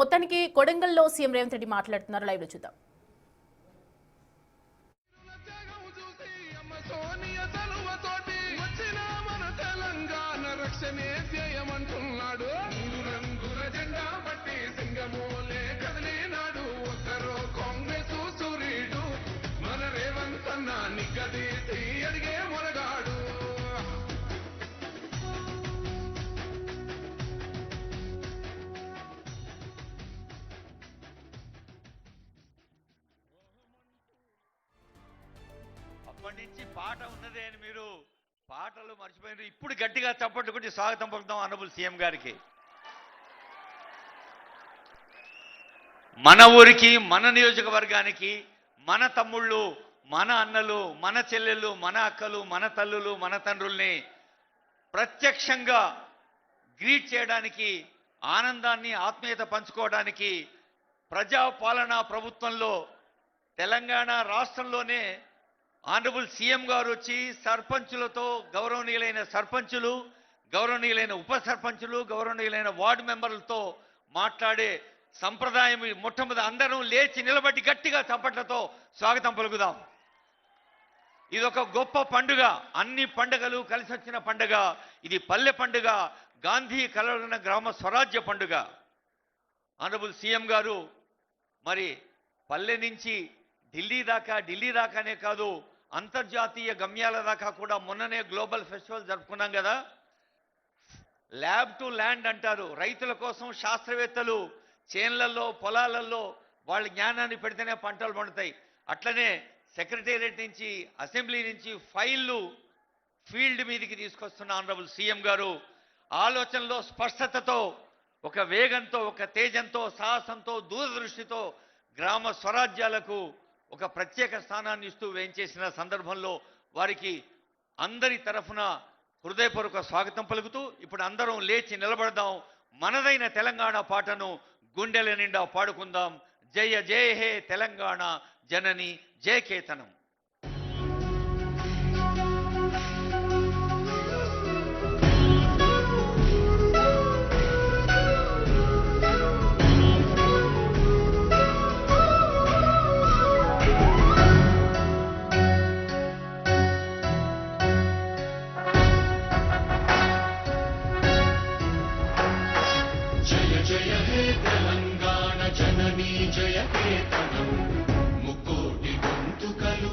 మొత్తానికి కొడంగల్లో సీఎం రేవంత్ రెడ్డి మాట్లాడుతున్నారు. లైవ్ లో చూద్దాం. అప్పటి నుంచి పాట ఉన్నదే అని మీరు పాటలు మర్చిపోయినారు. ఇప్పుడు గట్టిగా చప్పట్లు కొట్టి స్వాగతం పలుకుతాం ఆనరబుల్ సీఎం గారికి. మన ఊరికి, మన నియోజకవర్గానికి, మన తమ్ముళ్ళు, మన అన్నలు, మన చెల్లెళ్ళు, మన అక్కలు, మన తల్లులు, మన తండ్రుల్ని ప్రత్యక్షంగా గ్రీట్ చేయడానికి, ఆనందాన్ని, ఆత్మీయత పంచుకోవడానికి ప్రజాపాలనా ప్రభుత్వంలో తెలంగాణ రాష్ట్రంలోనే ఆనరబుల్ సీఎం గారు వచ్చి సర్పంచులతో, గౌరవనీయులైన సర్పంచులు, గౌరవనీయులైన ఉప సర్పంచులు, గౌరవనీయులైన వార్డు మెంబర్లతో మాట్లాడే సంప్రదాయం మొట్టమొదటి అందరం లేచి నిలబడి గట్టిగా చప్పట్లతో స్వాగతం పలుకుదాం. ఇదొక గొప్ప పండుగ. అన్ని పండుగలు కలిసి వచ్చిన పండుగ. ఇది పల్లె పండుగ, గాంధీ కలలున్న గ్రామ స్వరాజ్య పండుగ. ఆనరబుల్ సీఎం గారు మరి పల్లె నుంచి ఢిల్లీ దాకానే కాదు, అంతర్జాతీయ గమ్యాల దాకా కూడా మొన్ననే గ్లోబల్ ఫెస్టివల్ జరుపుకున్నాం కదా. ల్యాబ్ టు ల్యాండ్ అంటారు. రైతుల కోసం శాస్త్రవేత్తలు చేన్లలో, పొలాలలో వాళ్ళ జ్ఞానాన్ని పెడితేనే పంటలు పండుతాయి. అట్లనే సెక్రటేరియట్ నుంచి, అసెంబ్లీ నుంచి ఫైళ్ళు ఫీల్డ్ మీదకి తీసుకొస్తున్న ఆనరబుల్ సీఎం గారు ఆలోచనలో స్పష్టతతో, ఒక వేగంతో, ఒక తేజంతో, సాహసంతో, దూరదృష్టితో గ్రామ స్వరాజ్యాలకు ఒక ప్రత్యేక స్థానాన్ని ఇస్తూ వేయించేసిన సందర్భంలో వారికి అందరి తరఫున హృదయపూర్వక స్వాగతం పలుకుతూ ఇప్పుడు అందరం లేచి నిలబడదాం. మనదైన తెలంగాణ పాటను గుండెల నిండా పాడుకుందాం. జయ జయ హే తెలంగాణ జనని జయ కేతనం. జయ హే తెలంగాణ జననీ జయ కేతనం, ముక్కోటి గొంతుకలు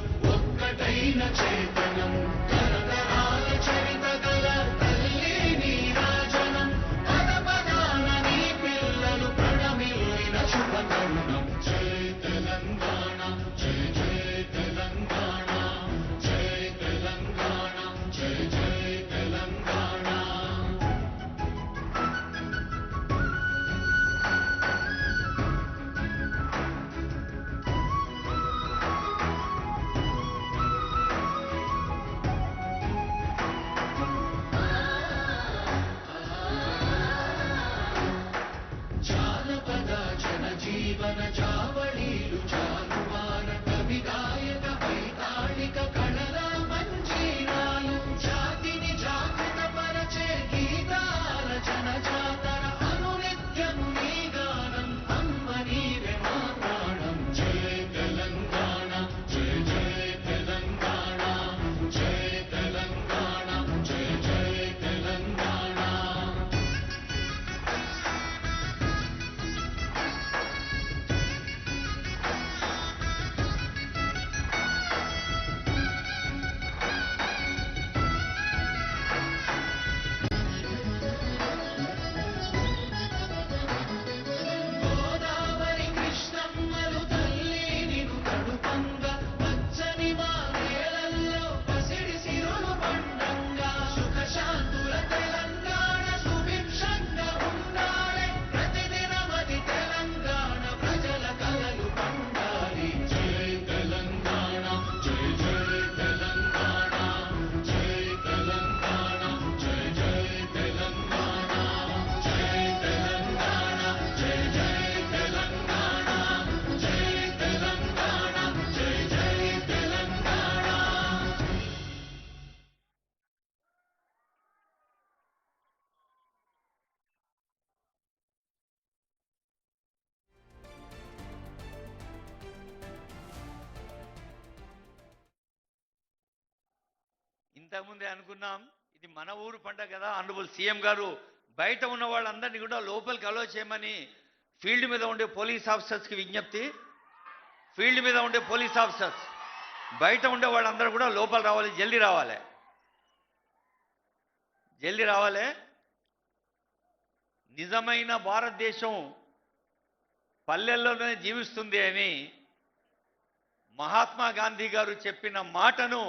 ఇంతకుముందే అనుకున్నాం ఇది మన ఊరు పండగ కదా. ఆనరబుల్ సీఎం గారు బయట ఉన్న వాళ్ళందరినీ కూడా లోపలికి అలో చేయమని ఫీల్డ్ మీద ఉండే పోలీస్ ఆఫీసర్స్కి విజ్ఞప్తి. ఫీల్డ్ మీద ఉండే పోలీస్ ఆఫీసర్స్ బయట ఉండే వాళ్ళందరూ కూడా లోపల రావాలి, జల్దీ రావాలి, జల్దీ రావాలి. నిజమైన భారతదేశం పల్లెల్లోనే జీవిస్తుంది అని మహాత్మా గాంధీ గారు చెప్పిన మాటను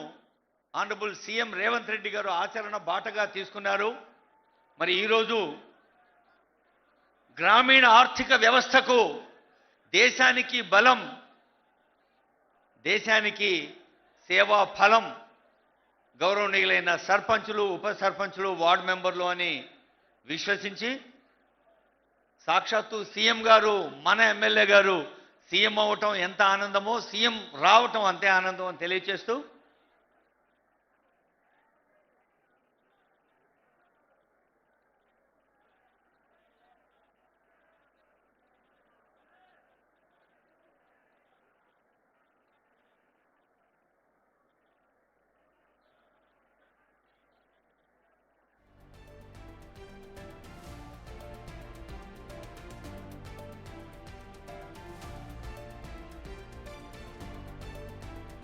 ఆనరబుల్ సీఎం రేవంత్ రెడ్డి గారు ఆచరణ బాటగా తీసుకున్నారు. మరి ఈరోజు గ్రామీణ ఆర్థిక వ్యవస్థకు దేశానికి బలం, దేశానికి సేవా ఫలం గౌరవనీయులైన సర్పంచులు, ఉప సర్పంచులు, వార్డు మెంబర్లు అని విశ్వసించి సాక్షాత్తు సీఎం గారు, మన ఎమ్మెల్యే గారు సీఎం అవ్వటం ఎంత ఆనందమో సీఎం రావటం అంతే ఆనందం అని తెలియచేస్తూ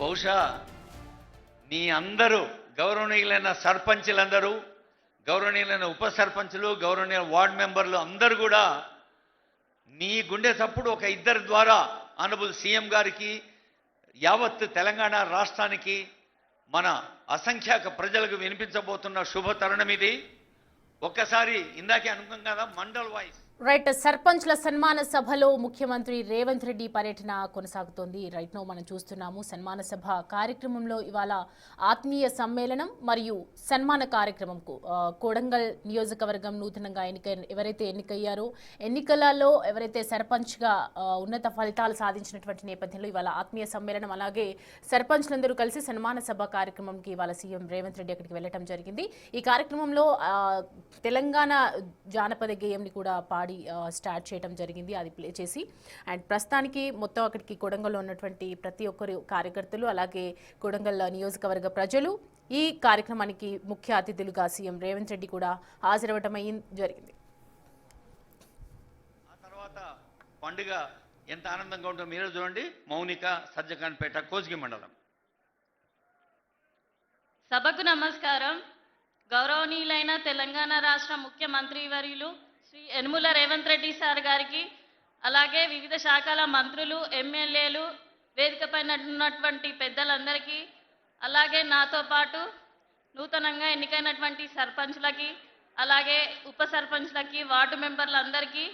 బహుశా మీ అందరూ గౌరవనీయులైన సర్పంచులందరూ, గౌరవనీయులైన ఉప సర్పంచులు, గౌరవనీయుల వార్డు మెంబర్లు అందరూ కూడా మీ గుండె చప్పుడు ఒక ఇద్దరి ద్వారా ఆనరబుల్ సీఎం గారికి, యావత్ తెలంగాణ రాష్ట్రానికి, మన అసంఖ్యాక ప్రజలకు వినిపించబోతున్న శుభ తరుణం ఇది. ఒక్కసారి ఇందాకే అనుకున్నాం కదా మండల్ వాయిస్. రైట్, సర్పంచ్ల సన్మాన సభలో ముఖ్యమంత్రి రేవంత్ రెడ్డి పర్యటన కొనసాగుతోంది. రైట్ నో మనం చూస్తున్నాము. సన్మాన సభ కార్యక్రమంలో ఇవాళ ఆత్మీయ సమ్మేళనం మరియు సన్మాన కార్యక్రమంకు కొడంగల్ నియోజకవర్గం నూతనంగా ఎవరైతే ఎన్నికయ్యారో, ఎన్నికలలో ఎవరైతే సర్పంచ్గా ఉన్నత ఫలితాలు సాధించినటువంటి నేపథ్యంలో ఇవాళ ఆత్మీయ సమ్మేళనం, అలాగే సర్పంచ్లందరూ కలిసి సన్మాన సభ కార్యక్రమంకి ఇవాళ సీఎం రేవంత్ రెడ్డి అక్కడికి వెళ్ళటం జరిగింది. ఈ కార్యక్రమంలో తెలంగాణ జానపద గేయంని కూడా పాడి స్టార్ట్ చేయడం జరిగింది, అది ప్లే చేసి. అండ్ ప్రస్తుతానికి మొత్తం అక్కడికి కొడంగల్లో ఉన్నటువంటి ప్రతి ఒక్కరు కార్యకర్తలు, అలాగే కొడంగల్ నియోజకవర్గ ప్రజలు ఈ కార్యక్రమానికి ముఖ్య అతిథులుగా సీఎం రేవంత్ రెడ్డి కూడా హాజరవటం జరిగింది. ఆ తర్వాత పండుగ ఎంత ఆనందంగా ఉంటుందో మీరే చూడండి. మౌనిక, సజ్జకాన్పేట, కోసిగి మండలం. సభకు నమస్కారం. గౌరవనీయులైన తెలంగాణ రాష్ట్ర ముఖ్యమంత్రి వర్యులు శ్రీ యనుమల రేవంత్ రెడ్డి సార్ గారికి, అలాగే వివిధ శాఖల మంత్రులు, ఎమ్మెల్యేలు, వేదికపైన ఉన్నటువంటి పెద్దలందరికీ, అలాగే నాతో పాటు నూతనంగా ఎన్నికైనటువంటి సర్పంచ్లకి, అలాగే ఉప సర్పంచ్లకి, వార్డు మెంబర్లందరికీ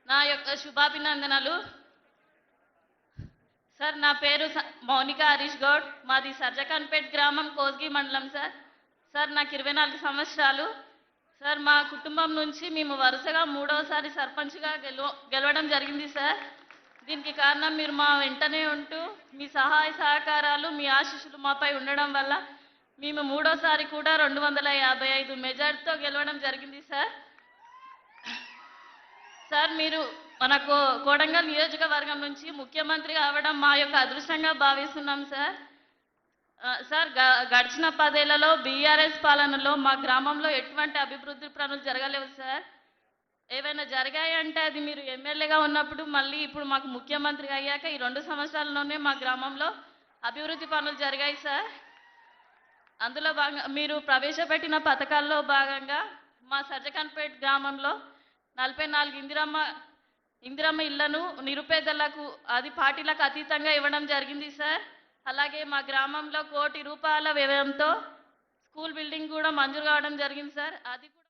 నా యొక్క శుభాభినందనలు. సార్, నా పేరు మౌనిక హరీష్ గౌడ్, మాది సర్జకాన్పేట్ గ్రామం, కోస్గి మండలం. సార్ నాకు 24 సంవత్సరాలు. సార్, మా కుటుంబం నుంచి మేము వరుసగా 3వసారి సర్పంచ్గా గెలవడం జరిగింది సార్. దీనికి కారణం మీరు మా వెంటనే ఉంటూ మీ సహాయ సహకారాలు, మీ ఆశీస్సులు మాపై ఉండడం వల్ల మేము 3వసారి కూడా 255 మెజార్టీతో గెలవడం జరిగింది సార్. సార్, మీరు మనకు కొడంగల్ నియోజకవర్గం నుంచి ముఖ్యమంత్రి కావడం మా యొక్క అదృష్టంగా భావిస్తున్నాం సార్. సార్, గడిచిన 10 ఏళ్లలో బీఆర్ఎస్ పాలనలో మా గ్రామంలో ఎటువంటి అభివృద్ధి పనులు జరగలేవు సార్. ఏవైనా జరిగాయంటే అది మీరు ఎమ్మెల్యేగా ఉన్నప్పుడు, మళ్ళీ ఇప్పుడు మాకు ముఖ్యమంత్రిగా అయ్యాక ఈ 2 సంవత్సరాల్లోనే మా గ్రామంలో అభివృద్ధి పనులు జరిగాయి సార్. అందులో భాగంగా మీరు ప్రవేశపెట్టిన పథకాల్లో భాగంగా మా సర్జకాన్పేట్ గ్రామంలో 44 ఇందిరమ్మ ఇళ్లను నిరుపేదలకు, అది పార్టీలకు అతీతంగా ఇవ్వడం జరిగింది సార్. అలాగే మా గ్రామంలో 1 కోటి రూపాయల వ్యయంతో స్కూల్ బిల్డింగ్ కూడా మంజూరు కావడం జరిగింది సార్. అది కూడా